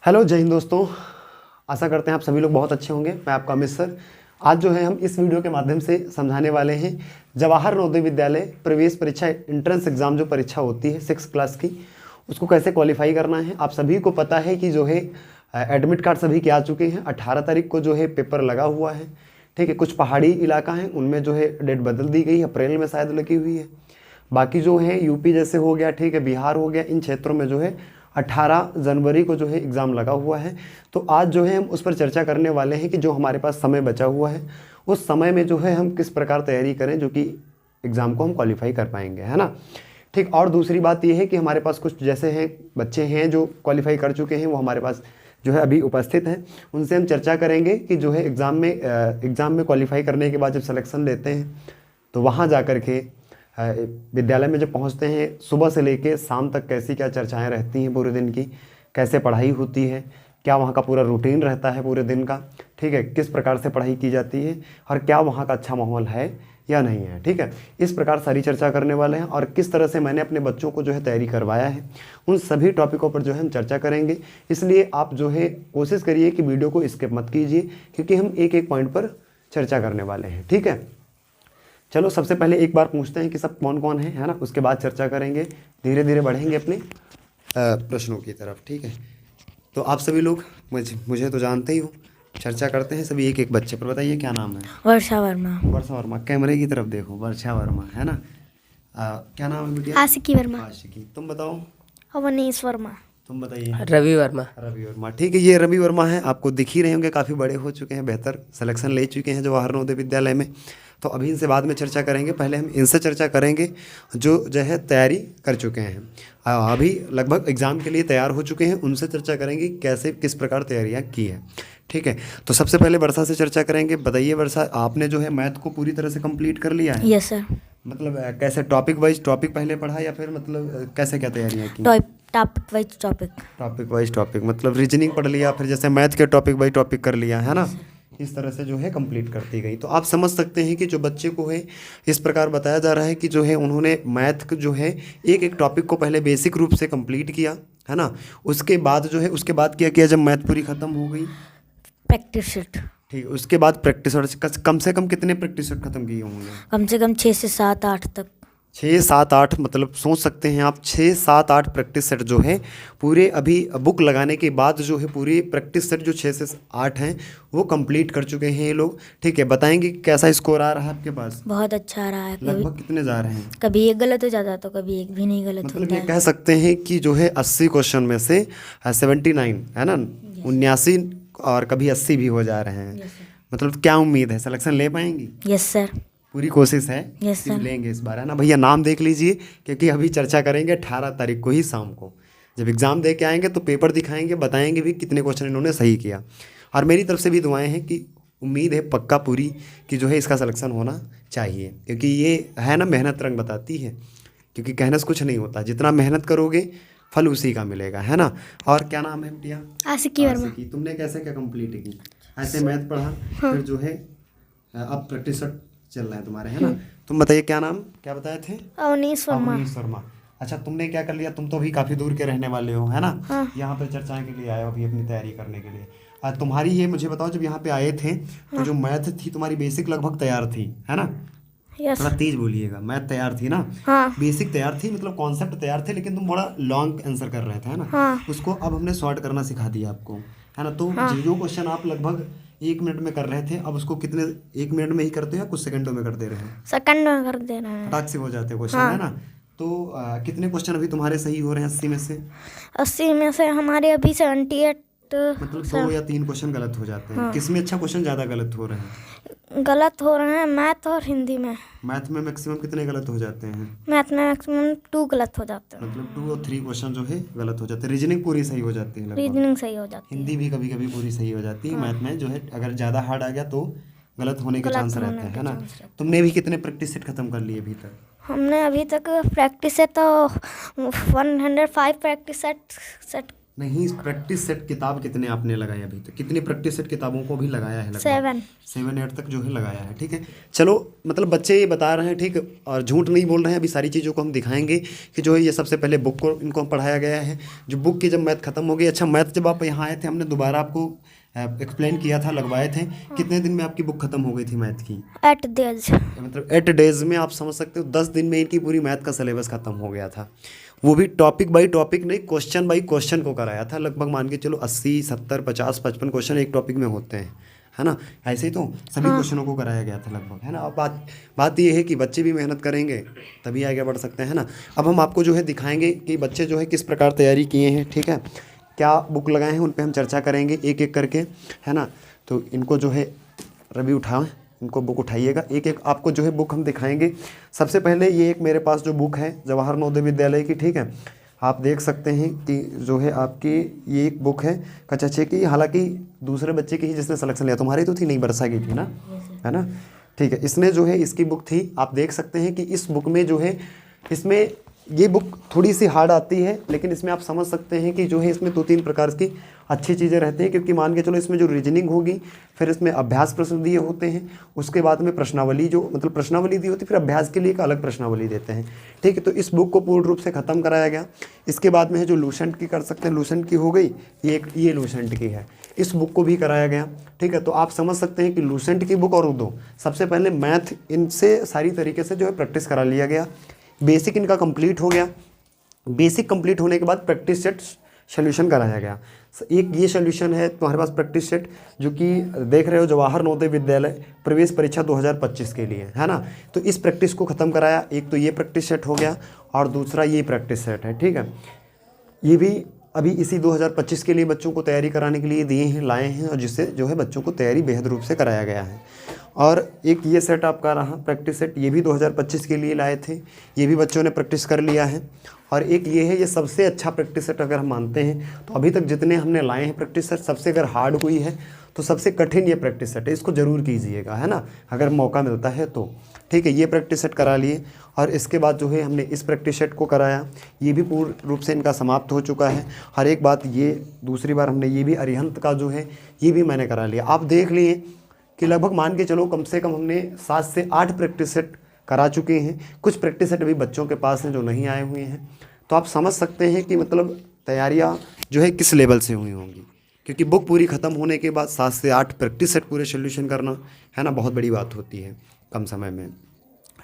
Hello जय हिंद दोस्तों। आशा करते हैं आप सभी लोग बहुत अच्छे होंगे। मैं आपका अमित सर। आज जो है हम इस वीडियो के माध्यम से समझाने वाले हैं जवाहर नवोदय विद्यालय प्रवेश परीक्षा एंट्रेंस एग्ज़ाम जो परीक्षा होती है 6 क्लास की, उसको कैसे क्वालिफाई करना है। आप सभी को पता है कि जो है एडमिट कार्ड सभी के आ चुके हैं। 18 तारीख को जो है पेपर लगा हुआ है। ठीक है, कुछ पहाड़ी इलाका है उनमें जो है डेट बदल दी गई, अप्रैल में शायद लगी हुई है। बाकी जो है यूपी जैसे हो गया, ठीक है, बिहार हो गया, इन क्षेत्रों में जो है 18 जनवरी को जो है एग्ज़ाम लगा हुआ है। तो आज जो है हम उस पर चर्चा करने वाले हैं कि जो हमारे पास समय बचा हुआ है उस समय में जो है हम किस प्रकार तैयारी करें जो कि एग्ज़ाम को हम क्वालिफाई कर पाएंगे, है ना। ठीक। और दूसरी बात ये है कि हमारे पास कुछ जैसे हैं बच्चे हैं जो क्वालिफाई कर चुके हैं, वो हमारे पास जो है अभी उपस्थित हैं। उनसे हम चर्चा करेंगे कि जो है एग्ज़ाम में क्वालिफाई करने के बाद जब सिलेक्शन लेते हैं तो वहाँ जा कर के विद्यालय में जब पहुंचते हैं सुबह से लेकर शाम तक कैसी क्या चर्चाएं रहती हैं पूरे दिन की, कैसे पढ़ाई होती है, क्या वहाँ का पूरा रूटीन रहता है पूरे दिन का, ठीक है, किस प्रकार से पढ़ाई की जाती है और क्या वहाँ का अच्छा माहौल है या नहीं है। ठीक है, इस प्रकार सारी चर्चा करने वाले हैं और किस तरह से मैंने अपने बच्चों को जो है तैयारी करवाया है उन सभी टॉपिकों पर जो है हम चर्चा करेंगे। इसलिए आप जो है कोशिश करिए कि वीडियो को स्किप मत कीजिए, क्योंकि हम एक एक पॉइंट पर चर्चा करने वाले हैं। ठीक है, चलो सबसे पहले एक बार पूछते हैं कि सब कौन कौन है ना, उसके बाद चर्चा करेंगे, धीरे धीरे बढ़ेंगे अपने प्रश्नों की तरफ। ठीक है, तो आप सभी लोग मुझे तो जानते ही हो। चर्चा करते हैं सभी एक एक बच्चे पर। बताइए क्या नाम है? वर्षा वर्मा। वर्षा वर्मा, कैमरे की तरफ देखो, वर्षा वर्मा, है ना। क्या नाम है बेटिया? आशिकी वर्मा। आशिकी। तुम बताओ? अवनीश वर्मा। तुम बताइए? रवि वर्मा। रवि वर्मा, ठीक है, ये रवि वर्मा है। आपको दिख ही रहे होंगे, काफ़ी बड़े हो चुके हैं, बेहतर सिलेक्शन ले चुके हैं जवाहर नवोदय विद्यालय में। तो अभी इनसे बाद में चर्चा करेंगे, पहले हम इनसे चर्चा करेंगे जो है तैयारी कर चुके हैं, अभी लगभग एग्ज़ाम के लिए तैयार हो चुके हैं। उनसे चर्चा करेंगे कैसे किस प्रकार तैयारियां की है। ठीक है, तो सबसे पहले वर्षा से चर्चा करेंगे। बताइए वर्षा, आपने जो है मैथ को पूरी तरह से कंप्लीट कर लिया है? Yes sir. मतलब कैसे टॉपिक वाइज टॉपिक पहले पढ़ा या फिर मतलब कैसे क्या तैयारियाँ की? Topic wise topic. Topic wise topic मतलब रीजनिंग पढ़ लिया, फिर जैसे मैथ के टॉपिक वाइज टॉपिक कर लिया, है ना। इस तरह से जो है कंप्लीट करती गई। तो आप समझ सकते हैं कि जो बच्चे को है इस प्रकार बताया जा रहा है कि जो है उन्होंने मैथ जो है एक एक टॉपिक को पहले बेसिक रूप से कंप्लीट किया, है ना। उसके बाद जो है उसके बाद क्या किया, जब मैथ पूरी ख़त्म हो गई प्रैक्टिस सेट। ठीक, उसके बाद प्रैक्टिस कम से कम कितने प्रैक्टिस सेट खत्म किए होंगे? कम से कम 6 से 7 8 तक। 6 7 8 मतलब सोच सकते हैं आप 6 7 8 प्रैक्टिस सेट जो है पूरे अभी बुक लगाने के बाद जो है पूरी प्रैक्टिस सेट जो 6 से 8 हैं वो कंप्लीट कर चुके हैं ये लोग। ठीक है, बताएंगे कैसा स्कोर आ रहा है आपके पास? बहुत अच्छा रहा है। लगभग कितने जा रहे हैं? कभी एक गलत हो जाता तो कभी एक भी नहीं गलत मतलब होता ये है। कह सकते हैं कि जो है 80 क्वेश्चन में से 79, है ना, 79 और कभी 80 भी हो जा रहे हैं। मतलब क्या उम्मीद है, सिलेक्शन ले पाएंगी? Yes sir. पूरी कोशिश है यस कि सर। लेंगे इस बार, है ना। भैया नाम देख लीजिए, क्योंकि अभी चर्चा करेंगे 18 तारीख को ही शाम को। जब एग्ज़ाम दे के आएंगे तो पेपर दिखाएंगे, बताएंगे भी कितने क्वेश्चन इन्होंने सही किया। और मेरी तरफ से भी दुआएं हैं कि उम्मीद है पक्का पूरी कि जो है इसका सिलेक्शन होना चाहिए, क्योंकि ये है ना मेहनत रंग बताती है। क्योंकि कहने से कुछ नहीं होता, जितना मेहनत करोगे फल उसी का मिलेगा, है ना। और क्या नाम है बेटिया? आशिकी वर्मा। आशिकी। तुमने कैसे क्या कंप्लीट की? ऐसे मैथ पढ़ा, फिर जो है अब प्रैक्टिस चल रहा है तुम्हारे, है ना। तुम बताइए क्या नाम क्या बताए थे? अवनीश वर्मा। अवनीश शर्मा। अच्छा, तुमने क्या कर लिया? तुम तो अभी काफ़ी दूर के रहने वाले हो, है ना। यहाँ पर चर्चाएं के लिए आए हो अभी अपनी तैयारी करने के लिए। तुम्हारी ये मुझे बताओ, जब यहाँ पे आए थे तो जो मैथ थी तुम्हारी बेसिक लगभग तैयार थी, है ना। यस। थोड़ा तेज बोलिएगा। मैथ तैयार थी ना? हाँ। बेसिक तैयार थी, मतलब कॉन्सेप्ट तैयार थे, लेकिन तुम बड़ा लॉन्ग आंसर कर रहे थे, है ना। हाँ। उसको अब हमने शॉर्ट करना सिखा दिया आपको, है ना। तो जो क्वेश्चन आप लगभग 1 मिनट में कर रहे थे, अब उसको कितने 1 मिनट में ही करते हो या कुछ सेकंडों में कर दे रहे हैं? सेकंड में कर दे रहे हैं। फटाक से हो जाते क्वेश्चन, है ना। तो कितने क्वेश्चन अभी तुम्हारे सही हो रहे हैं 80 में से? 80 में से हमारे अभी 78 मतलब 2 या 3 क्वेश्चन गलत हो जाते हैं। किसमें अच्छा क्वेश्चन ज़्यादा गलत हो रहे हैं? गलत हो रहे हैं मैथ और हिंदी में। मैथ में मैक्सिमम कितने गलत हो जाते हैं? मैथ में मैक्सिमम 2 गलत हो जाते हैं। मतलब 2 और 3 क्वेश्चन जो है गलत हो जाते हैं। रीजनिंग पूरी सही हो जाती है लगभग। रीजनिंग सही हो जाती है। हिंदी भी कभी कभी पूरी सही हो जाती है। मैथ में जो है अगर ज़्यादा हार्ड आ गया तो गलत होने के चांस रहते हैं, है ना। तुमने भी कितने प्रैक्टिस सेट खत्म कर लिए अभी तक? हमने अभी तक प्रैक्टिस से तो 105 प्रैक्टिस सेट नहीं, प्रैक्टिस सेट किताब कितने आपने लगाए अभी तक? कितनी प्रैक्टिस सेट किताबों को भी लगाया है? लगभग 7। 7 8 तक जो है लगाया है। ठीक है, चलो मतलब बच्चे ये बता रहे हैं, ठीक, और झूठ नहीं बोल रहे हैं। अभी सारी चीज़ों को हम दिखाएंगे कि जो है ये सबसे पहले बुक को इनको पढ़ाया गया है। जो बुक की जब मैथ खत्म हो गई, अच्छा मैथ जब आप यहाँ आए थे हमने दोबारा आपको एक्सप्लेन किया था, लगवाए थे, कितने दिन में आपकी बुक खत्म हो गई थी मैथ की? 8 days। मतलब 8 डेज में, आप समझ सकते हो 10 दिन में इनकी पूरी मैथ का सिलेबस खत्म हो गया था। वो भी टॉपिक बाई टॉपिक नहीं, क्वेश्चन बाई क्वेश्चन को कराया था। लगभग मान के चलो 80 70 50 55 क्वेश्चन एक टॉपिक में होते हैं, है ना? ऐसे ही तो सभी क्वेश्चनों को कराया गया था लगभग, है ना? अब बात ये है कि बच्चे भी मेहनत करेंगे तभी आगे बढ़ सकते हैं ना। अब हम आपको जो है दिखाएंगे कि बच्चे जो है किस प्रकार तैयारी किए हैं, ठीक है, क्या बुक लगाए हैं, उन पर हम चर्चा करेंगे एक एक करके, है ना? तो इनको जो है रवि उठाओ, इनको बुक उठाइएगा, एक एक आपको जो है बुक हम दिखाएंगे। सबसे पहले ये एक मेरे पास जो बुक है जवाहर नवोदय विद्यालय की, ठीक है, आप देख सकते हैं कि जो है आपकी ये एक बुक है कक्षा 6 की। हालांकि दूसरे बच्चे की ही जिसने सिलेक्शन लिया, तुम्हारी तो थी नहीं, बरसा की थी ना, है ना? ठीक है, इसने जो है इसकी बुक थी। आप देख सकते हैं कि इस बुक में जो है, इसमें ये बुक थोड़ी सी हार्ड आती है, लेकिन इसमें आप समझ सकते हैं कि जो है इसमें 2-3 प्रकार की अच्छी चीज़ें रहती हैं। क्योंकि मान के चलो इसमें जो रीजनिंग होगी, फिर इसमें अभ्यास प्रश्न दिए होते हैं, उसके बाद में प्रश्नावली, जो मतलब प्रश्नावली दी होती है, फिर अभ्यास के लिए एक अलग प्रश्नावली देते हैं। ठीक है, तो इस बुक को पूर्ण रूप से ख़त्म कराया गया। इसके बाद में है जो लूसेंट की कर सकते हैं, लूसेंट की हो गई, ये लूसेंट की है, इस बुक को भी कराया गया। ठीक है, तो आप समझ सकते हैं कि लूसेंट की बुक और उर्दू, सबसे पहले मैथ इनसे सारी तरीके से जो है प्रैक्टिस करा लिया गया। बेसिक इनका कंप्लीट हो गया। बेसिक कंप्लीट होने के बाद प्रैक्टिस सेट सोल्यूशन कराया गया। एक ये सोल्यूशन है तुम्हारे पास प्रैक्टिस सेट, जो कि देख रहे हो जवाहर नवोदय विद्यालय प्रवेश परीक्षा 2025 के लिए, है ना? तो इस प्रैक्टिस को ख़त्म कराया। एक तो ये प्रैक्टिस सेट हो गया और दूसरा ये प्रैक्टिस सेट है। ठीक है, ये भी अभी इसी 2025 के लिए बच्चों को तैयारी कराने के लिए दिए हैं, लाए हैं, और जिससे जो है बच्चों को तैयारी बेहद रूप से कराया गया है। और एक ये सेट आपका रहा प्रैक्टिस सेट, ये भी 2025 के लिए लाए थे, ये भी बच्चों ने प्रैक्टिस कर लिया है। और एक ये है, ये सबसे अच्छा प्रैक्टिस सेट अगर हम मानते हैं तो अभी तक जितने हमने लाए हैं प्रैक्टिस सेट, सबसे अगर हार्ड कोई है तो सबसे कठिन ये प्रैक्टिस सेट है। इसको ज़रूर कीजिएगा, है ना, अगर मौका मिलता है तो। ठीक है, ये प्रैक्टिस सेट करा लिए और इसके बाद जो है हमने इस प्रैक्टिस सेट को कराया। ये भी पूर्ण रूप से इनका समाप्त हो चुका है। हर एक बात, ये दूसरी बार हमने ये भी अरिहंत का जो है ये भी मैंने करा लिया। आप देख लिए कि लगभग मान के चलो कम से कम हमने 7 से 8 प्रैक्टिस सेट करा चुके हैं। कुछ प्रैक्टिस सेट अभी बच्चों के पास हैं जो नहीं आए हुए हैं। तो आप समझ सकते हैं कि मतलब तैयारियां जो है किस लेवल से हुई होंगी, क्योंकि बुक पूरी ख़त्म होने के बाद 7 से 8 प्रैक्टिस सेट पूरे सोल्यूशन करना, है ना, बहुत बड़ी बात होती है कम समय में।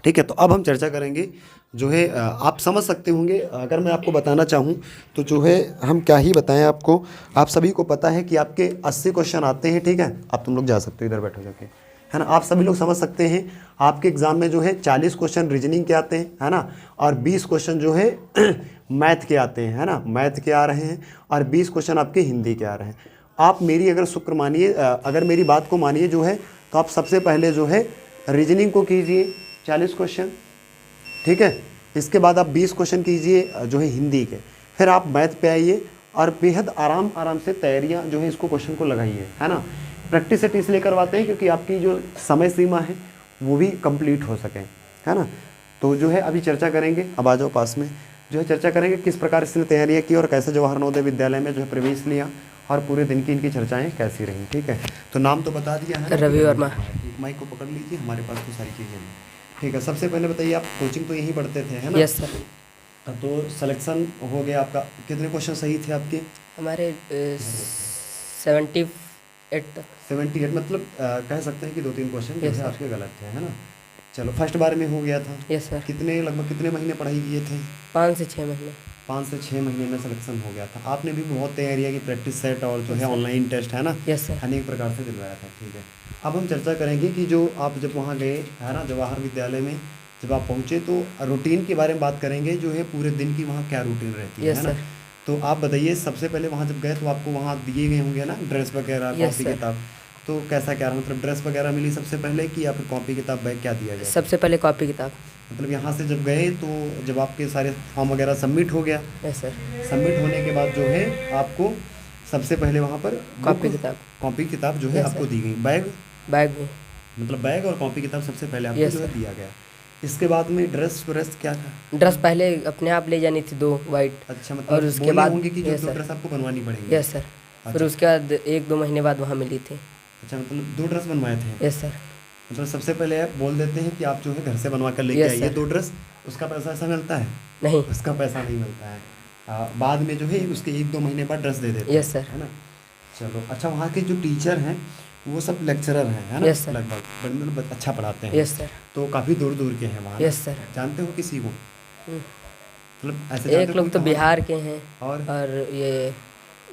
ठीक है, तो अब हम चर्चा करेंगे जो है, आप समझ सकते होंगे। अगर मैं आपको बताना चाहूँ तो जो है हम क्या ही बताएं आपको। आप सभी को पता है कि आपके 80 क्वेश्चन आते हैं। ठीक है, आप तुम लोग जा सकते हो, इधर बैठो जाके, है ना। आप सभी लोग समझ सकते हैं आपके एग्ज़ाम में जो है 40 क्वेश्चन रीजनिंग के आते हैं, है ना, और 20 क्वेश्चन जो है मैथ के आते हैं, है ना, मैथ के आ रहे हैं, और 20 क्वेश्चन आपके हिंदी के आ रहे हैं। आप मेरी अगर शुक्र मानिए, अगर मेरी बात को मानिए जो है, तो आप सबसे पहले जो है रीजनिंग को कीजिए 40 क्वेश्चन, ठीक है। इसके बाद आप 20 क्वेश्चन कीजिए जो है हिंदी के, फिर आप मैथ पे आइए और बेहद आराम से तैयारियां जो है इसको क्वेश्चन को लगाइए, है ना। प्रैक्टिस सेट इसलिए करवाते हैं क्योंकि आपकी जो समय सीमा है वो भी कंप्लीट हो सके, है ना। तो जो है अभी चर्चा करेंगे, अब आ जाओ पास में, जो है चर्चा करेंगे किस प्रकार इसने तैयारियाँ की और कैसे जवाहर नवोदय विद्यालय में जो है प्रवेश लिया और पूरे दिन की इनकी चर्चाएँ कैसी रहीं। ठीक है, तो नाम तो बता दिया है, रवि वर्मा। माइक को पकड़ लीजिए, हमारे पास तो सारी चीज़ें हैं। ठीक है, सबसे पहले बताइए, आप कोचिंग तो यहीं पढ़ते थे, है ना? Yes sir. तो सिलेक्शन हो गया आपका, कितने क्वेश्चन सही थे आपके? हमारे 78 तक। 78, मतलब कह सकते हैं कि 2-3 क्वेश्चन Yes, जैसे sir. आपके गलत थे, है ना। चलो, फर्स्ट बार में हो गया था। Yes sir. कितने लगभग कितने महीने पढ़ाई किए थे? 5 से 6 महीने। 5 से 6 महीने में सिलेक्शन हो गया था। आपने भी बहुत तैयारियाँ की, प्रैक्टिस सेट और जो है ऑनलाइन टेस्ट, है ना, यस सर। अनेक प्रकार से दिलवाया था। ठीक है, अब हम चर्चा करेंगे कि जो आप जब वहाँ गए, है ना, जवाहर विद्यालय में जब आप पहुँचे तो रूटीन के बारे में बात करेंगे, जो है पूरे दिन की वहाँ क्या रूटीन रहती है, यस है ना। सर। तो आप बताइए, सबसे पहले वहाँ जब गए तो आपको वहाँ दिए गए होंगे ना ड्रेस वगैरह, Yes, कॉपी sir. किताब, तो कैसा क्या रहा, मतलब ड्रेस वगैरह मिली सबसे पहले कि या फिर कॉपी किताब बैग क्या दिया गया? सबसे पहले कॉपी किताब। मतलब यहाँ से जब गए तो जब आपके सारे फॉर्म वगैरह सबमिट हो गया, यस सर। सबमिट होने के बाद जो है आपको सबसे पहले वहाँ पर कॉपी किताब जो है Yes, आपको sir. दी गई। बैग भी। मतलब बैग और कॉपी किताब सबसे पहले आपको Yes, जो है sir. दिया गया। इसके बाद में ड्रेस व्रेस क्या था? ड्रेस पहले अपने आप ले जानी थी 2 वाइट। अच्छा, मतलब और उसके बोले बाद होंगे कि जो यस 2 सर, ड्रेस आपको बनवानी पड़ेगी। Yes sir. फिर उसके बाद 1-2 महीने बाद वहाँ मिली थी। अच्छा, मतलब 2 ड्रेस बनवाए थे। Yes sir. मतलब सबसे पहले आप बोल देते हैं कि आप जो है घर से बनवा कर लेके Yes, आइए sir. 2 ड्रेस, उसका पैसा ऐसा मिलता है? नहीं। उसका पैसा नहीं मिलता है। बाद में जो है उसके 1-2 महीने बाद ड्रेस दे देते हैं। Yes, sir. है ना? चलो, अच्छा वहाँ के जो टीचर हैं वो सब लेक्चरर हैं, है ना? Yes, sir. लगभग मतलब अच्छा पढ़ाते हैं। Yes sir. तो काफ़ी दूर दूर के हैं वहाँ। Yes sir. जानते हो किसी को? हम्म। मतलब ऐसे जानते एक हो लोग कोई तो कहाँ? बिहार के हैं और ये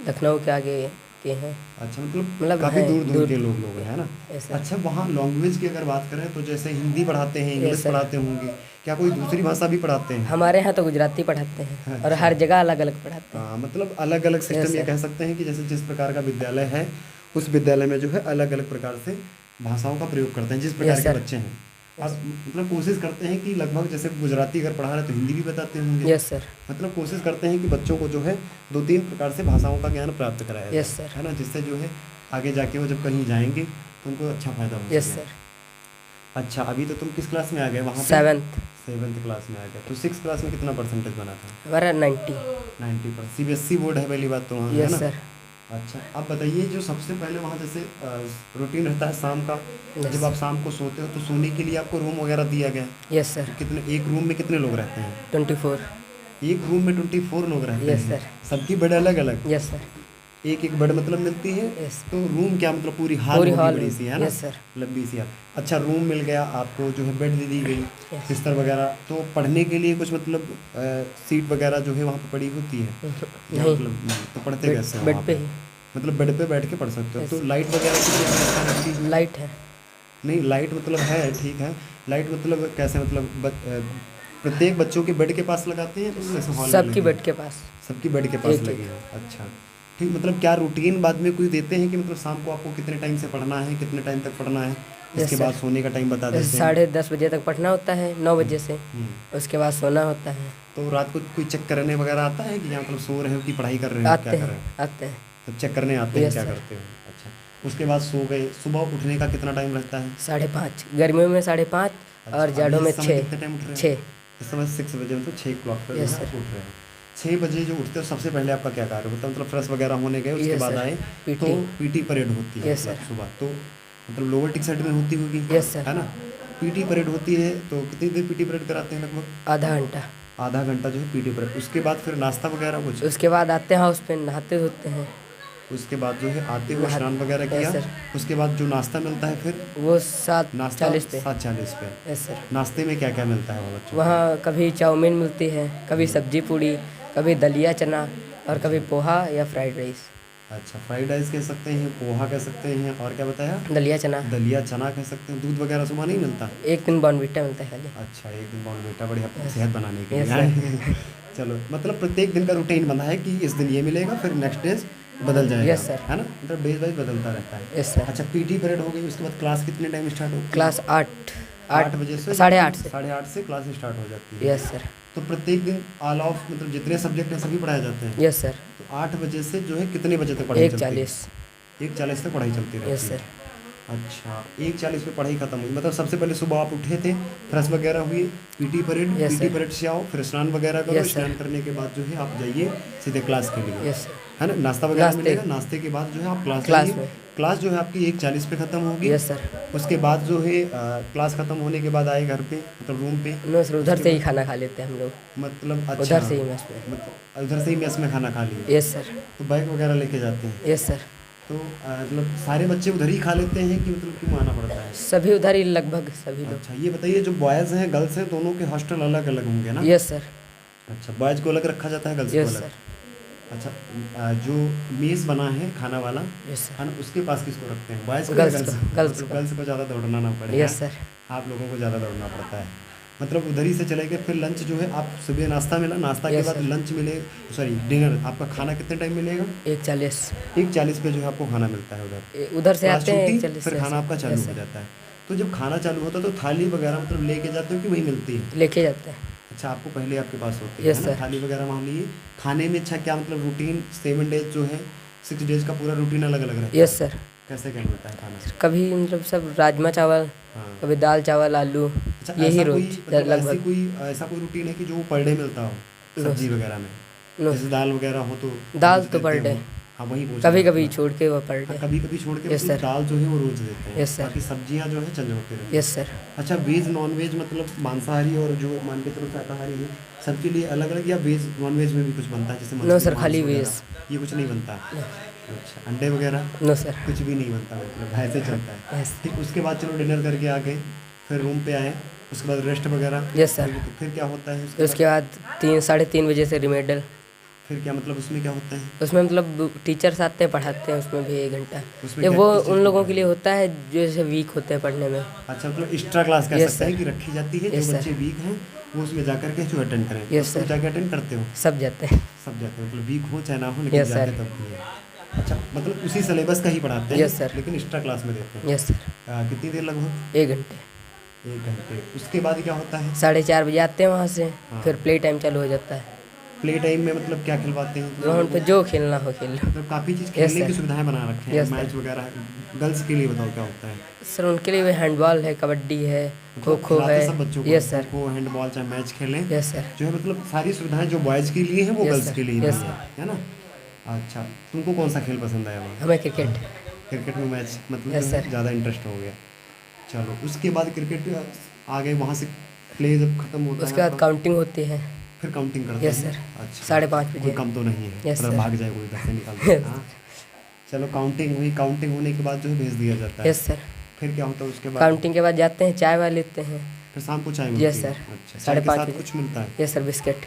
लखनऊ के आगे के हैं। अच्छा, मतलब मतलब काफ़ी हैं, दूर दूर दूर- के लोग हैं, है ना? Yes sir. अच्छा, वहाँ लैंग्वेज की अगर बात करें तो जैसे हिंदी पढ़ाते हैं, इंग्लिश sir. पढ़ाते होंगे, क्या कोई दूसरी भाषा भी पढ़ाते हैं? हमारे यहाँ तो गुजराती पढ़ाते हैं और अच्छा। हर जगह अलग अलग पढ़ाते हैं। हाँ, मतलब अलग अलग सिस्टम Yes, ये sir. कह सकते हैं कि जैसे जिस प्रकार का विद्यालय है उस विद्यालय में जो है अलग अलग प्रकार से भाषाओं का प्रयोग करते हैं जिस प्रकार Yes, के sir. बच्चे हैं। आप मतलब कोशिश करते हैं कि लगभग जैसे गुजराती अगर पढ़ा रहे हैं तो हिंदी भी बताते होंगे। Yes sir. मतलब कोशिश करते हैं कि बच्चों को जो है 2-3 प्रकार से भाषाओं का ज्ञान प्राप्त कराया जाए। Yes, sir. है ना? जिससे जो है आगे जाके वो जब कहीं जाएंगे तो उनको अच्छा फायदा हो यस सके। सर। अच्छा, अभी तो तुम किस क्लास में आ गए वहाँ पे? 7th। 7th क्लास में आ गए। तो 6th क्लास में कितना परसेंटेज बना था? हमारा 90। 90%। CBSE बोर्ड है पहली बात तो वहाँ, है यस ना? सर। अच्छा, आप बताइए जो सबसे पहले वहाँ जैसे रूटीन रहता है शाम का, Yes. जब आप शाम को सोते हो तो सोने के लिए आपको रूम वगैरह दिया गया है? Yes sir. कितने, एक रूम में कितने लोग रहते हैं? 24। एक रूम में 24 लोग रहते Yes, हैं। sir. सबकी बेड अलग अलग? Yes sir. एक एक बेड मतलब मिलती है? Yes. तो रूम क्या मतलब पूरी हॉल पूरी होगी हॉल बड़ी होगी। सी, है ना? Yes, sir. लंबी सी हॉल। अच्छा, रूम मिल गया आपको, जो है बेड दे दी गई, Yes. बिस्तर वगैरह। तो पढ़ने के लिए कुछ मतलब सीट वगैरह जो है वहाँ पे पड़ी होती है? या नहीं। मतलब तो पढ़ते कैसे हो बेड वहाँ पे पे? ही मतलब बेड पे बैठ के पढ़ सकते हो। Yes. तो लाइट वगैरह की क्या व्यवस्था रहती है? लाइट है। नहीं, लाइट मतलब है, ठीक है। लाइट मतलब कैसे, मतलब प्रत्येक बच्चों के बेड के पास लगाते हैं तो जैसे हॉल में सबकी लगी है? बेड के पास। सबकी बेड के पास एक- लगी है। अच्छा, ठीक। मतलब क्या रूटीन बाद में कोई देते हैं कि मतलब शाम को आपको कितने टाइम से पढ़ना है, कितने टाइम तक पढ़ना है? इसके sir. बाद सोने का टाइम बता देते हैं? 10:30 बजे तक पढ़ना होता है, 9 बजे से। हम्म। उसके बाद सोना होता है। तो रात को कोई चेक करने वगैरह आता है कि यहाँ मतलब सो रहे हो कि पढ़ाई कर रहे हो, क्या आते कर रहे हैं हो? आते हैं। तो चेक करने आते हैं, Yes, क्या sir. करते हो? अच्छा, उसके बाद सो गए। सुबह उठने का कितना टाइम रहता है? 5:30। गर्मियों में 5:30 अच्छा, और जाड़ों अभी में इस समय कितने टाइम उठ रहे हैं? 6। इस समय 6 बजे, मतलब 6 क्लॉक पर Yes, जो है sir. आप उठ रहे हैं। 6 बजे जो उठते हो सबसे पहले आपका क्या कार्य होता है? मतलब फ्रेश वगैरह होने गए, उसके Yes, बाद sir. आए PT. तो पीटी परेड होती है Yes, मतलब sir. सुबह। तो मतलब लोअर टिक साइड में होती होगी? Yes, sir. है ना? पीटी परेड होती है तो कितनी देर पीटी परेड कराते हैं लगभग? आधा घंटा। आधा घंटा जो है पीटी परेड। उसके बाद फिर नाश्ता वगैरह कुछ? उसके बाद आते हैं हाउस पे, नहाते धोते हैं। उसके बाद जो है आते हुए नहा- स्नान वगैरह Yes, किया। sir. उसके बाद जो नाश्ता मिलता है फिर? वो नाश्ता 7:40 पे। 7:40 पे। Yes sir. नाश्ते में क्या क्या मिलता है वहाँ बच्चों को? वहाँ कभी चाउमीन मिलती है, कभी सब्जी पूड़ी, कभी दलिया चना और कभी पोहा या फ्राइड राइस। अच्छा, फ्राइड राइस कह सकते हैं, पोहा कह सकते हैं, और क्या बताया? दलिया चना। दलिया चना कह सकते हैं। दूध वगैरह सुबह नहीं मिलता? एक दिन बॉर्नविटा मिलता है खाली। अच्छा, एक दिन बॉर्नविटा, बढ़िया सेहत बनाने के Yes, लिए। चलो, मतलब प्रत्येक दिन का रूटीन बना है कि इस दिन ये मिलेगा, फिर नेक्स्ट डेज बदल जाएगा। Yes, sir. है ना? मतलब डेज वाइज बदलता रहता है। Yes sir. अच्छा, पीटी परेड हो गई, उसके बाद क्लास कितने टाइम स्टार्ट होती है? क्लास 8 बजे से? 8:30 से। 8:30 से क्लास स्टार्ट हो जाती है। Yes sir. तो प्रत्येक दिन ऑल ऑफ मतलब जितने सब्जेक्ट हैं सभी पढ़ाए जाते हैं? Yes sir. तो 8 बजे से जो है कितने बजे तक पढ़ाई चलती है? 1:40। 1:40 तक पढ़ाई चलती रहती है? Yes sir. अच्छा, 1:40 पे पढ़ाई खत्म हुई। मतलब सबसे पहले सुबह आप उठे थे, फ्रेश वगैरह हुई, PT parade, Yes, PT sir. Parade से आओ, फिर स्नान वगैरह करो। Yes, sir. स्नान करने के बाद जो है आप जाइए सीधे क्लास के लिए। Yes sir. है ना? नाश्ता वगैरह नाश्ते। मिलेगा। नाश्ते के बाद जो है आप क्लास क्लास जाइए। में। क्लास जो है आपकी 1:40 पे ख़त्म होगी। Yes sir. उसके बाद जो है क्लास ख़त्म होने के बाद आए घर पे, मतलब रूम पे। नो सर, उधर से ही खाना खा लेते हैं हम लोग। मतलब अच्छा, उधर से ही मेस में। मतलब उधर से ही मेस में खाना खा लिए। Yes sir. तो बैग वगैरह लेके जाते हैं? Yes sir. तो मतलब सारे बच्चे उधर ही खा लेते हैं कि मतलब क्यों आना पड़ता है? सभी उधर ही, लगभग सभी लोग। अच्छा, ये बताइए जो बॉयज़ हैं गर्ल्स हैं दोनों के हॉस्टल अलग अलग होंगे ना? Yes sir. अच्छा, बॉयज़ को अलग रखा जाता है, गर्ल्स को यस अलग? सर। अच्छा, जो मेस बना है खाना वाला, यस सर। है ना, उसके पास किसको रखते हैं, बॉयज़ को या गर्ल्स गर्ल्स को। को? गर्ल्स मतलब को। गर्ल्स को ज़्यादा दौड़ना ना पड़े। Yes sir. आप लोगों को ज़्यादा दौड़ना पड़ता है। मतलब उधर ही से चले गए, फिर लंच जो है आप सुबह नाश्ता मिला, नाश्ता के Yes, बाद sir. लंच मिले, सॉरी डिनर। आपका खाना कितने टाइम मिलेगा? 1:40। 1:40 पे जो है आपको खाना मिलता है उधर। उधर से क्लास आते हैं छूटी, 1:40 फिर से। खाना आपका चालू Yes, हो sir. जाता है। तो जब खाना चालू होता है तो थाली वगैरह मतलब लेके जाते हो कि वही मिलती है? लेके जाते हैं। अच्छा, आपको पहले आपके पास होती Yes, है ना sir. थाली वगैरह वहाँ लिए। खाने में अच्छा क्या मतलब रूटीन 7 डेज जो है, 6 डेज का पूरा रूटीन अलग अलग रहता है? Yes sir. कैसे क्या मिलता है खाना? कभी मतलब सब राजमा चावल, हाँ। कभी दाल चावल आलू, अच्छा, यही ऐसा रोज कोई मतलब लगभग। ऐसा कोई रूटीन है कि जो पर डे मिलता हो सब्जी वगैरह में? नो जैसे दाल वगैरह हो तो दाल रोज तो पर देते डे, हो? हाँ, वही पूछ कभी रहा कभी था। छोड़ के वो पर डे। कभी कभी छोड़ के यस मतलब सर। दाल जो है वो रोज देते हैं, यस सर। बाकी सब्जियां जो है चेंज होती रहती हैं। Yes sir. अच्छा, वेज नॉन वेज मतलब मांसाहारी और जो मान के चलो शाकाहारी है, सबके लिए अलग अलग, या वेज नॉन वेज में भी कुछ बनता है जैसे नो मछली सर, मांस खाली वगैरह? वेज। ये कुछ नहीं बनता? अच्छा, अंडे वगैरह नो सर। कुछ भी नहीं बनता, मतलब ऐसे चलता है। यस। ठीक, उसके बाद चलो डिनर करके आ गए, फिर रूम पे आए, उसके बाद रेस्ट वगैरह? Yes sir. फिर क्या होता है उसके बाद 3 साढ़े 3 बजे से रिमेडल। फिर क्या मतलब उसमें क्या होता है? उसमें मतलब टीचर्स आते हैं, पढ़ाते हैं, उसमें भी 1 घंटा। उसमें ये क्या वो किस चीज़ उन की लोगों के पढ़ाई? लिए होता है जो जैसे वीक होते हैं पढ़ने में। अच्छा, मतलब एक्स्ट्रा क्लास कह Yes, सकते हैं sir. कि रखी जाती है, जो Yes, sir. बच्चे वीक हैं वो उसमें जा करके जो अटेंड करें। Yes, तो तुम sir. जाके अटेंड करते हो? सब जाते हैं। सब जाते हैं, मतलब वीक हो चाहे ना हो, लेकिन Yes, जाते sir. तब भी है। अच्छा, मतलब उसी सिलेबस का ही पढ़ाते हैं? Yes, sir. लेकिन एक्स्ट्रा क्लास में देते हैं? Yes sir. कितनी देर लगभग? 1 घंटे। 1 घंटे। उसके बाद क्या होता है? 4:30 बजे आते हैं वहाँ से। हाँ। फिर प्ले टाइम चालू हो जाता है। प्ले टाइम में मतलब क्या खिलवाते हैं? ग्राउंड पे जो खेलना हो खेल लो। मतलब काफ़ी चीज़ Yes, खेलने की sir. सुविधाएं बना रखे हैं, Yes, sir. मैच वगैरह। गर्ल्स के लिए बताओ क्या होता है? सर उनके लिए हैंडबॉल है, कबड्डी है, खो मतलब खो खिलाते है। सब बच्चों को? Yes sir. खो, हैंडबॉल, चाहे मैच खेलें, यस सर। जो है मतलब सारी सुविधाएं जो बॉयज़ के लिए हैं वो Yes, गर्ल्स sir. के लिए Yes, भी है ना? अच्छा, तुमको कौन सा खेल पसंद आया वहाँ? हमें क्रिकेट। क्रिकेट में मैच मतलब Yes, जो है sir. ज़्यादा इंटरेस्ट हो गया। चलो, उसके बाद क्रिकेट आ गए, वहाँ से प्ले जब खत्म होता उसके है बाद काउंटिंग होती है। फिर काउंटिंग करते Yes, हैं? sir. अच्छा, 5:30 बजे। कोई कम तो नहीं है? Yes, मतलब sir. भाग जाए कोई इधर से निकाल के, Yes. हाँ। चलो, काउंटिंग हुई, काउंटिंग होने के बाद जो है भेज दिया जाता है? Yes sir. फिर क्या होता है उसके बाद? काउंटिंग के बाद जाते हैं, चाय वाय लेते हैं। फिर शाम को चाय मिलती Yes, है? sir. अच्छा, चाय के 5:30 साथ बजे। कुछ मिलता है? Yes sir, biscuit.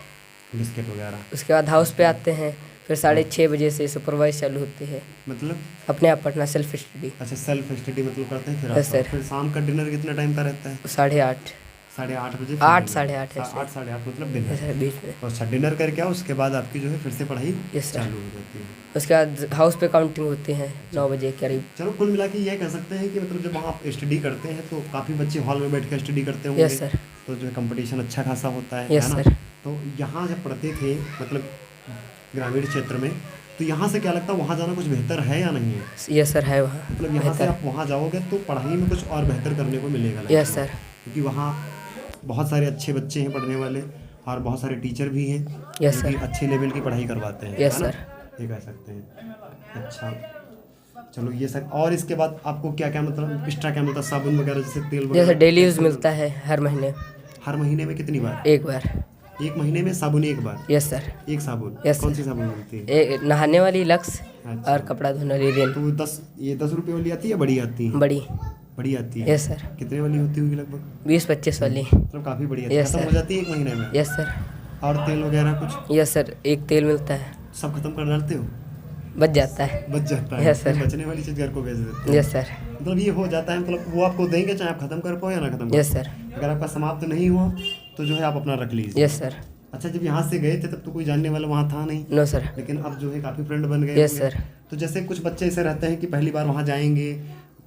बिस्किट वगैरह? उसके बाद हाउस पे आते हैं, फिर 6:30 बजे से सुपरवाइज चालू होती है। मतलब अपने आप पढ़ना, सेल्फ स्टडी। अच्छा, सेल्फ स्टडी मतलब करते हैं, फिर Yes, आपका sir. फिर शाम का डिनर कितना टाइम का रहता है? 8:30। 8:30 बजे? 8, 8:30 ऐसे। 8, 8:30 मतलब यस डिनर? सर, बीच में। अच्छा, डिनर करके आओ, उसके बाद आपकी जो है फिर से पढ़ाई Yes, sir. चालू हो जाती है? उसके बाद हाउस पे काउंटिंग होती है 9 बजे के करीब। चलो, कुल मिला के ये कह सकते हैं कि मतलब जब वहाँ आप स्टडी करते हैं तो काफ़ी बच्चे हॉल में बैठ कर स्टडी करते होंगे? Yes sir. तो जो है कंपटीशन अच्छा खासा होता है यस ना? सर। तो यहाँ जब पढ़ते थे मतलब ग्रामीण क्षेत्र में, तो यहाँ से क्या लगता है वहाँ जाना कुछ बेहतर है या नहीं है? यस सर, है वहाँ मतलब यहाँ से बेहतर। आप वहाँ जाओगे तो पढ़ाई में कुछ और बेहतर करने को मिलेगा? Yes sir. क्योंकि वहाँ बहुत सारे अच्छे बच्चे हैं पढ़ने वाले, और बहुत सारे टीचर भी हैं Yes, जो कि sir. अच्छे लेवल की पढ़ाई करवाते हैं, Yes, है ना? sir. ये कह सकते हैं। अच्छा, चलो ये सब। और इसके बाद आपको क्या क्या मतलब एक्स्ट्रा क्या मिलता है? साबुन वगैरह, जैसे तेल वगैरह? जैसे डेली यूज़ मिलता है हर महीने। हर महीने में कितनी बार? 1 बार। 1 महीने में साबुन 1 बार? Yes sir. एक साबुन? Yes, कौन sir. सी साबुन मिलती है? नहाने वाली लक्स अच्छा। और कपड़ा धोने वाली रेन। तो 10 रुपये वाली आती है या बड़ी आती है? बड़ी। बड़ी आती है? Yes sir. कितने वाली होती होगी लगभग? 20-25 वाली। मतलब काफ़ी बड़ी आती है? Yes, खत्म sir. हो जाती है 1 महीने में? Yes sir. और तेल वगैरह कुछ? यस सर, एक तेल मिलता है, सब खत्म कर डालते हो? बच जाता है। बच जाता है? Yes, sir. फिर बचने वाली चीज़ घर को भेज देते हैं? Yes sir. मतलब ये हो जाता है, मतलब वो आपको देंगे चाहे आप खत्म कर पाओ या ना खत्म कर यस पाओ। सर। अगर आपका समाप्त नहीं हुआ तो जो है आप अपना रख लीजिए। Yes sir. अच्छा, जब यहाँ से गए थे तब तो कोई जानने वाला वहाँ था नहीं, नो सर। लेकिन अब जो है काफ़ी फ्रेंड बन गए यस होंगे। सर। तो जैसे कुछ बच्चे ऐसे रहते हैं कि पहली बार वहाँ जाएंगे,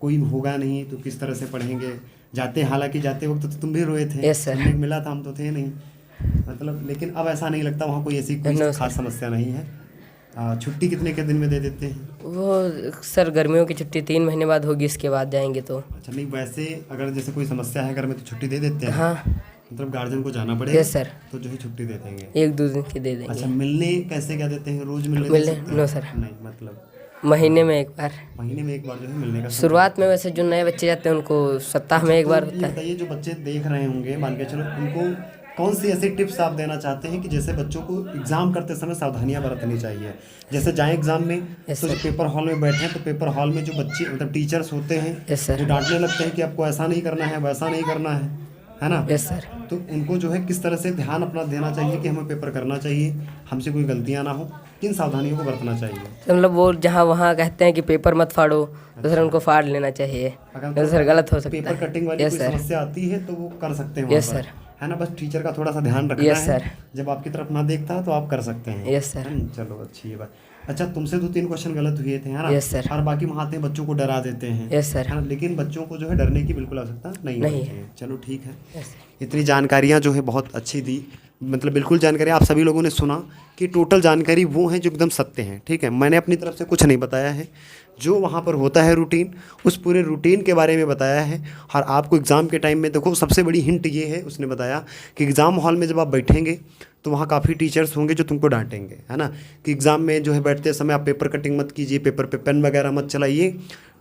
कोई होगा नहीं तो किस तरह से पढ़ेंगे, जाते हालांकि जाते वक्त तो तुम भी रोए थे? Yes, sir. हमने मिला था, हम तो थे नहीं मतलब, लेकिन अब ऐसा नहीं लगता, वहाँ कोई ऐसी कोई No, खास समस्या नहीं है। छुट्टी कितने के दिन में दे देते हैं? वो सर गर्मियों की छुट्टी 3 महीने बाद होगी, इसके बाद जाएंगे तो। अच्छा, नहीं वैसे अगर जैसे कोई समस्या है घर में तो छुट्टी दे देते हैं? हाँ। मतलब गार्जियन को जाना पड़ेगा? Yes sir. तो जो है छुट्टी दे देंगे? 1-2 दिन की दे अच्छा, देंगे। मिलने कैसे क्या देते हैं? रोज मिलने दे मिलने? सकते हैं? No sir. नहीं, मतलब महीने में 1 बार। महीने में 1 बार जो है मिलने का समय। शुरुआत में वैसे जो नए बच्चे जाते हैं उनको सप्ताह में 1 बार तो होता ये है। बताइए, जो बच्चे देख रहे होंगे मान के चलो, उनको कौन सी ऐसी टिप्स आप देना चाहते हैं कि जैसे बच्चों को एग्जाम करते समय सावधानियां बरतनी चाहिए? जैसे जाए एग्जाम में Yes, तो जो पेपर हॉल में बैठे हैं तो पेपर हॉल में जो बच्चे मतलब टीचर्स होते हैं यस सर। वो डांटने लगते हैं कि आपको ऐसा नहीं करना है, वैसा नहीं करना है ना? Yes sir. तो उनको जो है किस तरह से ध्यान अपना देना चाहिए कि हमें पेपर करना चाहिए, हमसे कोई गलतियां ना हो, किन सावधानियों को बरतना चाहिए? तो मतलब वो जहाँ वहाँ कहते हैं कि पेपर मत फाड़ो, तो सर उनको फाड़ लेना चाहिए, अगर तो सर गलत हो सकता पेपर है। कटिंग वाली यस कोई सर। समस्या आती है तो वो कर सकते हैं वहाँ Yes, पर, sir. है ना? बस टीचर का थोड़ा सा ध्यान रखना Yes, है, sir. जब आपकी तरफ ना देखता तो आप कर सकते हैं। Yes, sir. है ना? चलो अच्छी ये बात। अच्छा, तुमसे 2-3 क्वेश्चन गलत हुए थे, है ना? Yes, sir. और बाकी वहाँ आते हैं बच्चों को डरा देते हैं, यस सर। है ना? लेकिन बच्चों को जो है डरने की बिल्कुल आवश्यकता नहीं नहीं होती है। चलो ठीक है, यस। इतनी जानकारियाँ जो है बहुत अच्छी दी, मतलब बिल्कुल जानकारी आप सभी लोगों ने सुना कि टोटल जानकारी वो है जो एकदम सत्य हैं, ठीक है। मैंने अपनी तरफ से कुछ नहीं बताया है, जो वहाँ पर होता है रूटीन, उस पूरे रूटीन के बारे में बताया है। और आपको एग्ज़ाम के टाइम में देखो, सबसे बड़ी हिंट ये है, उसने बताया कि एग्ज़ाम हॉल में जब आप बैठेंगे तो वहाँ काफ़ी टीचर्स होंगे जो तुमको डांटेंगे, है ना, कि एग्ज़ाम में जो है बैठते समय आप पेपर कटिंग मत कीजिए, पेपर पे पेन वगैरह मत चलाइए,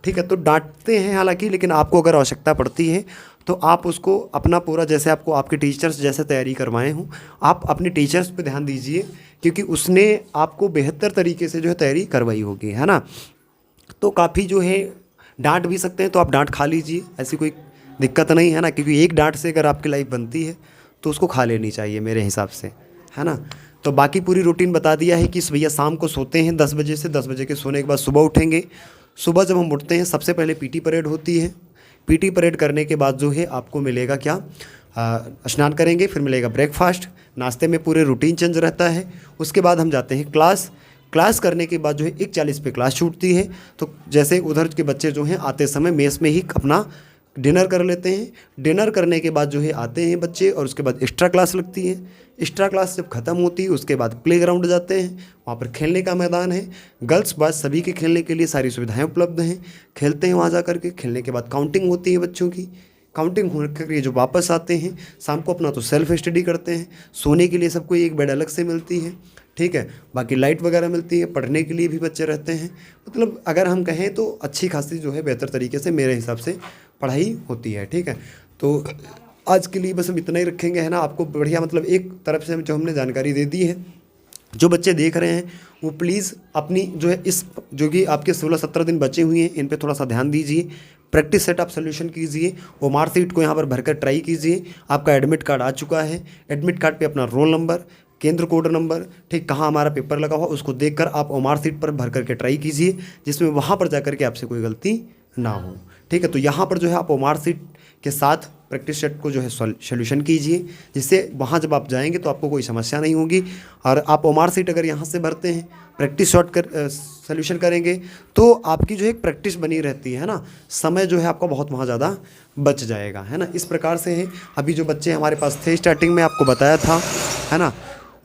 ठीक है। तो डांटते हैं हालांकि, लेकिन आपको अगर आवश्यकता पड़ती है तो आप उसको अपना पूरा, जैसे आपको आपके टीचर्स जैसे तैयारी करवाए हों, आप अपने टीचर्स पे ध्यान दीजिए, क्योंकि उसने आपको बेहतर तरीके से जो है तैयारी करवाई होगी, है ना। तो काफ़ी जो है डांट भी सकते हैं, तो आप डांट खा लीजिए, ऐसी कोई दिक्कत नहीं है ना, क्योंकि एक डांट से अगर आपकी लाइफ बनती है तो उसको खा लेनी चाहिए मेरे हिसाब से, है ना। तो बाकी पूरी रूटीन बता दिया है कि भैया शाम को सोते हैं 10 बजे से, 10 बजे के सोने के बाद सुबह उठेंगे। सुबह जब हम उठते हैं सबसे पहले पीटी परेड होती है। पीटी परेड करने के बाद जो है आपको मिलेगा क्या, स्नान करेंगे, फिर मिलेगा ब्रेकफास्ट, नाश्ते में पूरे रूटीन चेंज रहता है। उसके बाद हम जाते हैं क्लास करने के बाद जो है 1:40 पे क्लास छूटती है। तो जैसे उधर के बच्चे जो हैं आते समय मेस में ही अपना डिनर कर लेते हैं। डिनर करने के बाद जो है आते हैं बच्चे, और उसके बाद एक्स्ट्रा क्लास लगती है। एक्स्ट्रा क्लास जब ख़त्म होती है उसके बाद प्लेग्राउंड जाते हैं, वहाँ पर खेलने का मैदान है। गर्ल्स बॉयज़ सभी के खेलने के लिए सारी सुविधाएं उपलब्ध हैं, खेलते हैं वहाँ जा कर के। खेलने के बाद काउंटिंग होती है बच्चों की। काउंटिंग होने के लिए जो वापस आते हैं शाम को अपना तो सेल्फ स्टडी करते हैं। सोने के लिए सबको एक बेड अलग से मिलती है, ठीक है। बाकी लाइट वगैरह मिलती है, पढ़ने के लिए भी बच्चे रहते हैं। मतलब अगर हम कहें तो अच्छी खासी जो है बेहतर तरीके से मेरे हिसाब से पढ़ाई होती है, ठीक है। तो आज के लिए बस हम इतना ही रखेंगे, है ना। आपको बढ़िया मतलब एक तरफ से जो हमने जानकारी दे दी है। जो बच्चे देख रहे हैं वो प्लीज़ अपनी जो है इस जो कि आपके 16-17 दिन बचे हुए हैं इन पे थोड़ा सा ध्यान दीजिए। प्रैक्टिस सेट आप सोल्यूशन कीजिए, ओमार सीट को यहाँ पर भरकर ट्राई कीजिए। आपका एडमिट कार्ड आ चुका है, एडमिट कार्ड पे अपना रोल नंबर, केंद्र कोड नंबर, ठीक, कहाँ हमारा पेपर लगा हुआ उसको देखकर आप ओमार सीट पर भर करके ट्राई कीजिए, जिसमें वहाँ पर जा के आपसे कोई गलती ना हो, ठीक है। तो यहाँ पर जो है आप ओमार सीट के साथ प्रैक्टिस सेट को जो है सोल्यूशन कीजिए, जिससे वहाँ जब आप जाएंगे तो आपको कोई समस्या नहीं होगी। और आप ओमार सीट अगर यहाँ से भरते हैं, प्रैक्टिस शॉट कर सोल्यूशन करेंगे तो आपकी जो एक प्रैक्टिस बनी रहती है ना, समय जो है आपका बहुत वहाँ ज़्यादा बच जाएगा, है ना। इस प्रकार से है। अभी जो बच्चे हमारे पास थे स्टार्टिंग में आपको बताया था, है ना,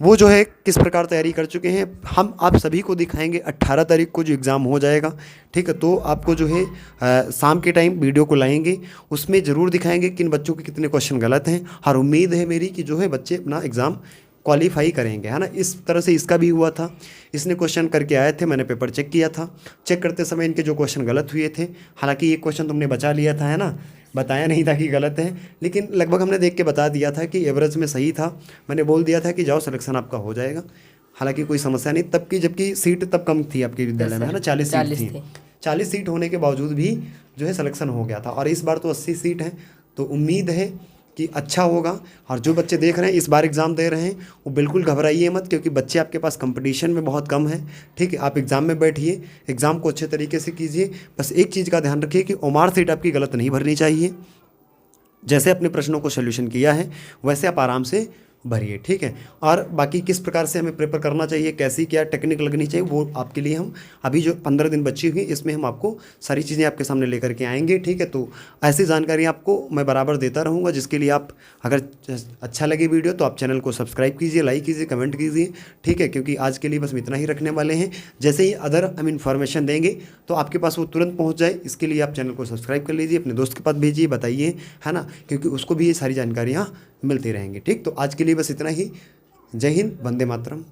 वो जो है किस प्रकार तैयारी कर चुके हैं। हम आप सभी को दिखाएंगे 18 तारीख को जो एग्ज़ाम हो जाएगा, ठीक है। तो आपको जो है शाम के टाइम वीडियो को लाएंगे, उसमें ज़रूर दिखाएंगे किन बच्चों के कितने क्वेश्चन गलत हैं। और उम्मीद है मेरी कि जो है बच्चे अपना एग्ज़ाम क्वालिफाई करेंगे, है ना। इस तरह से इसका भी हुआ था, इसने क्वेश्चन करके आए थे, मैंने पेपर चेक किया था। चेक करते समय इनके जो क्वेश्चन गलत हुए थे, हालांकि ये क्वेश्चन तुमने बचा लिया था, है ना, बताया नहीं था कि गलत है, लेकिन लगभग हमने देख के बता दिया था कि एवरेज में सही था। मैंने बोल दिया था कि जाओ सिलेक्शन आपका हो जाएगा, हालांकि कोई समस्या नहीं तब की, जबकि सीट तब कम थी आपके विद्यालय में, है ना, 40 सीट थी। 40 सीट होने के बावजूद भी जो है सिलेक्शन हो गया था, और इस बार तो 80 सीट है। तो उम्मीद है कि अच्छा होगा। और जो बच्चे देख रहे हैं इस बार एग्ज़ाम दे रहे हैं वो बिल्कुल घबराइए मत, क्योंकि बच्चे आपके पास कंपटीशन में बहुत कम है, ठीक है। आप एग्ज़ाम में बैठिए, एग्ज़ाम को अच्छे तरीके से कीजिए। बस एक चीज़ का ध्यान रखिए कि ओमार सीट आपकी गलत नहीं भरनी चाहिए। जैसे अपने प्रश्नों को सोल्यूशन किया है वैसे आप आराम से भरिए, ठीक है। और बाकी किस प्रकार से हमें प्रेपर करना चाहिए, कैसी क्या टेक्निक लगनी चाहिए, वो आपके लिए हम अभी जो 15 दिन बची हुई इसमें हम आपको सारी चीज़ें आपके सामने लेकर के आएंगे, ठीक है। तो ऐसी जानकारी आपको मैं बराबर देता रहूँगा, जिसके लिए आप अगर अच्छा लगे वीडियो तो आप चैनल को सब्सक्राइब कीजिए, लाइक कीजिए, कमेंट कीजिए, ठीक है। क्योंकि आज के लिए बस इतना ही रखने वाले हैं। जैसे ही अदर हम इन्फॉर्मेशन देंगे तो आपके पास वो तुरंत पहुँच जाए, इसके लिए आप चैनल को सब्सक्राइब कर लीजिए, अपने दोस्त के पास भेजिए, बताइए, है ना, क्योंकि उसको भी ये सारी जानकारियाँ मिलती रहेंगी, ठीक। तो आज के लिए बस इतना ही। जय हिंद, वंदे मातरम।